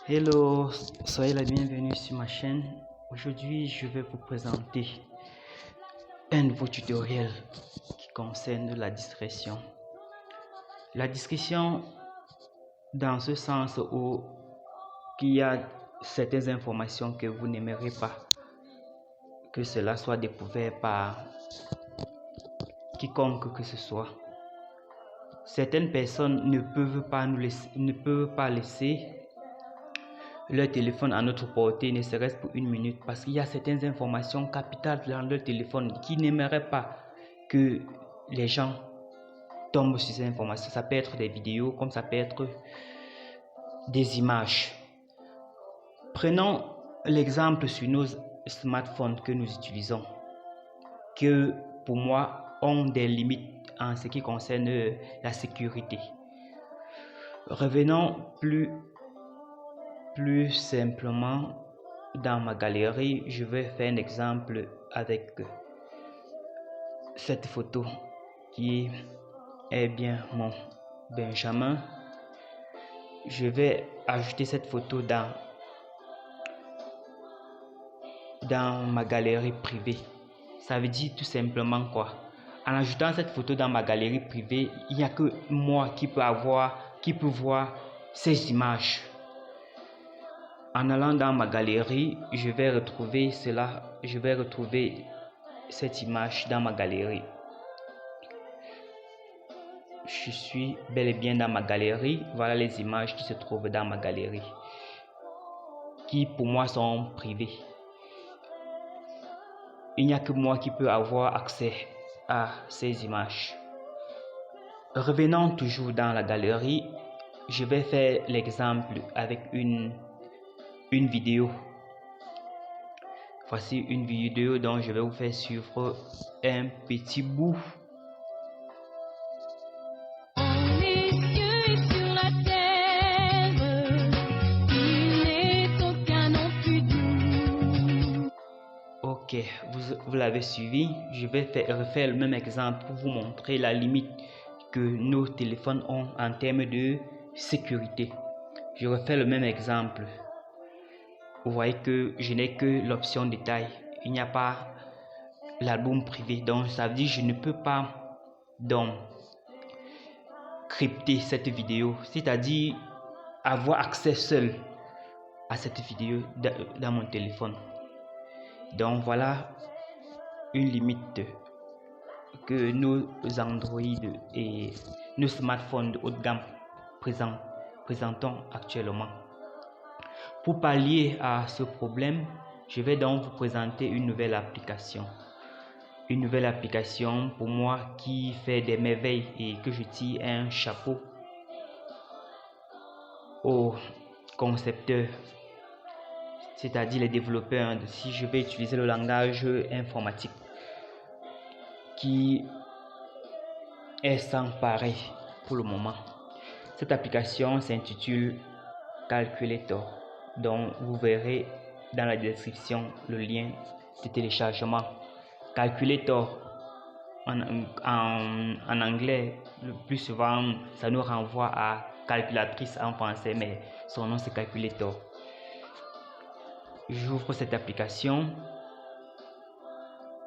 Hello, soyez la bienvenue sur ma chaîne. Aujourd'hui, je vais vous présenter un nouveau tutoriel qui concerne la discrétion. La discrétion dans ce sens où il y a certaines informations que vous n'aimerez pas que cela soit découvert par quiconque que ce soit. Certaines personnes ne peuvent pas laisser leur téléphone à notre portée, ne serait-ce pour une minute, parce qu'il y a certaines informations capitales dans leur téléphone qui n'aimeraient pas que les gens tombent sur ces informations. Ça peut être des vidéos, comme ça peut être des images. Prenons l'exemple sur nos smartphones que nous utilisons, que pour moi ont des limites en ce qui concerne la sécurité. Revenons plus simplement dans ma galerie. Je vais faire un exemple avec cette photo qui est bien mon Benjamin. Je vais ajouter cette photo dans ma galerie privée. Ça veut dire tout simplement quoi? En ajoutant cette photo dans ma galerie privée, il n'y a que moi qui peut voir ces images. En allant dans ma galerie, je vais retrouver cette image dans ma galerie. Je suis bel et bien dans ma galerie. Voilà les images qui se trouvent dans ma galerie, qui pour moi sont privées. Il n'y a que moi qui peux avoir accès à ces images. Revenons toujours dans la galerie. Je vais faire l'exemple avec une vidéo. Voici une vidéo dont je vais vous faire suivre un petit bout. Ok, vous l'avez suivi. Je vais refaire le même exemple pour vous montrer la limite que nos téléphones ont en termes de sécurité. Je refais le même exemple. Vous voyez que je n'ai que l'option détail. Il n'y a pas l'album privé. Donc ça veut dire que je ne peux pas crypter cette vidéo. C'est-à-dire avoir accès seul à cette vidéo dans mon téléphone. Donc voilà une limite que nos Android et nos smartphones de haute gamme présentons actuellement. Pour pallier à ce problème, je vais donc vous présenter une nouvelle application. Une nouvelle application pour moi qui fait des merveilles et que je tire un chapeau aux concepteurs, c'est-à-dire les développeurs, si je vais utiliser le langage informatique, qui est sans pareil pour le moment. Cette application s'intitule Calculator, dont vous verrez dans la description le lien de téléchargement. Calculator en anglais, le plus souvent ça nous renvoie à calculatrice en français, mais son nom c'est Calculator. J'ouvre cette application.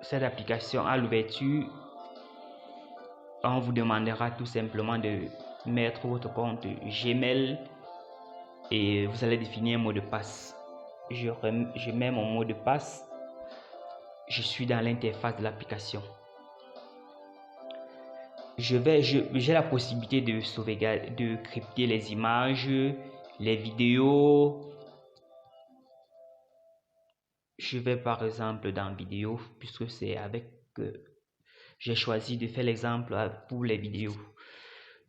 Cette application à l'ouverture, on vous demandera tout simplement de mettre votre compte Gmail et vous allez définir un mot de passe. Je mets mon mot de passe. Je suis dans l'interface de l'application. J'ai la possibilité de sauvegarder, de crypter les images, les vidéos. Je vais par exemple dans vidéo, puisque c'est avec j'ai choisi de faire l'exemple pour les vidéos.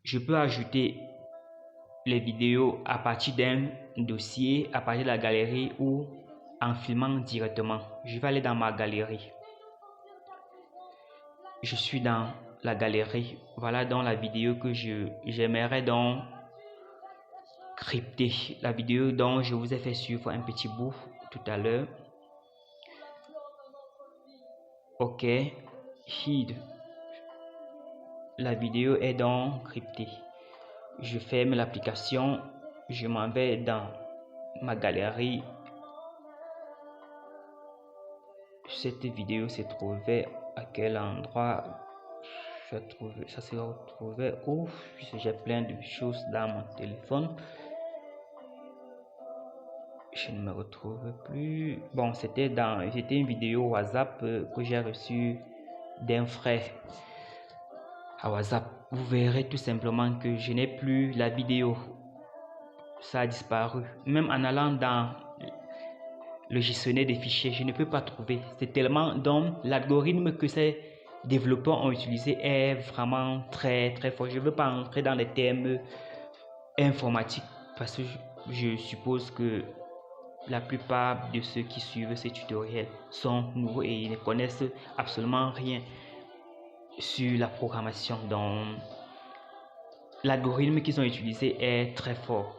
Je peux ajouter les vidéos à partir d'un dossier, à partir de la galerie ou en filmant directement. Je vais aller dans ma galerie. Je suis dans la galerie. Voilà donc la vidéo que j'aimerais donc crypter. La vidéo dont je vous ai fait suivre un petit bout tout à l'heure. Ok, hide. La vidéo est donc cryptée. Je ferme l'application. Je m'en vais dans ma galerie. Cette vidéo se trouvait à quel endroit? Ça se retrouvait où? J'ai plein de choses dans mon téléphone. Je ne me retrouve plus. Bon, c'était une vidéo WhatsApp que j'ai reçue d'un frère à WhatsApp. Vous verrez tout simplement que je n'ai plus la vidéo. Ça a disparu. Même en allant dans le gestionnaire des fichiers, je ne peux pas trouver. C'est tellement, donc l'algorithme que ces développeurs ont utilisé est vraiment très fort. Je ne veux pas entrer dans les termes informatiques parce que je suppose que la plupart de ceux qui suivent ces tutoriels sont nouveaux et ils ne connaissent absolument rien sur la programmation. Donc l'algorithme qu'ils ont utilisé est très fort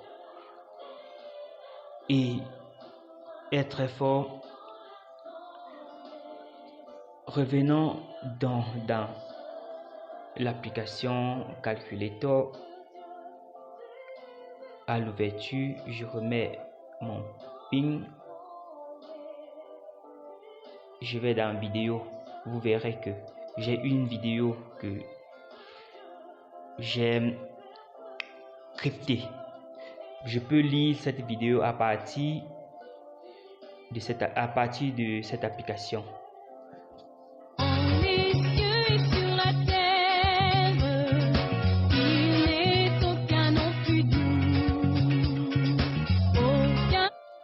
Revenons dans l'application Calculator. À l'ouverture, je remets mon PIN. Je vais dans vidéo. Vous verrez que j'ai une vidéo que j'ai cryptée. Je peux lire cette vidéo à partir de cette application.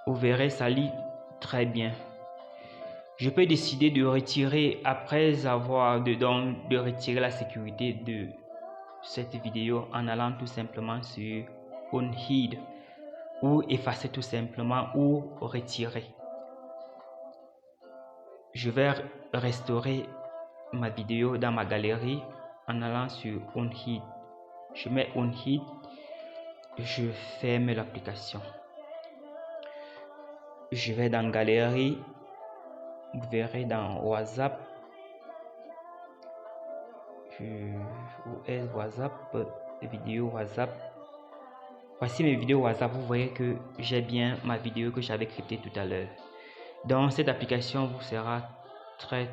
Vous verrez, ça lit très bien. Je peux décider de retirer après avoir de retirer la sécurité de cette vidéo en allant tout simplement sur Unhide ou effacer tout simplement ou retirer. Je vais restaurer ma vidéo dans ma galerie en allant sur Unhide. Je mets Unhide, je ferme l'application. Je vais dans galerie, vous verrez dans WhatsApp. Où est WhatsApp? Vidéo WhatsApp. Voici mes vidéos WhatsApp. Vous voyez que j'ai bien ma vidéo que j'avais cryptée tout à l'heure. Donc cette application vous sera très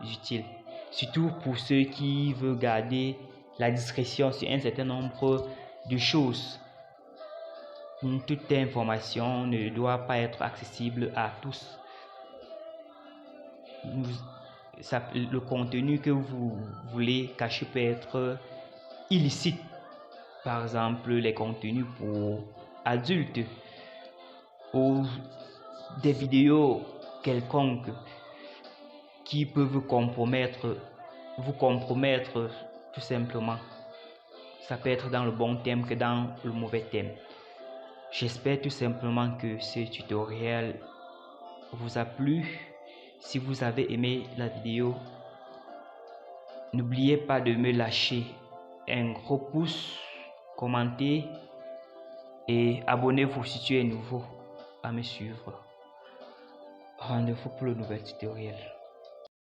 utile, surtout pour ceux qui veulent garder la discrétion sur un certain nombre de choses. Toute information ne doit pas être accessible à tous. Le contenu que vous voulez cacher peut être illicite. Par exemple, les contenus pour adultes ou des vidéos quelconques qui peuvent vous compromettre tout simplement. Ça peut être dans le bon thème que dans le mauvais thème. J'espère tout simplement que ce tutoriel vous a plu. Si vous avez aimé la vidéo, n'oubliez pas de me lâcher un gros pouce, commentez et abonnez-vous si tu es nouveau à me suivre. Rendez-vous pour le nouvel tutoriel.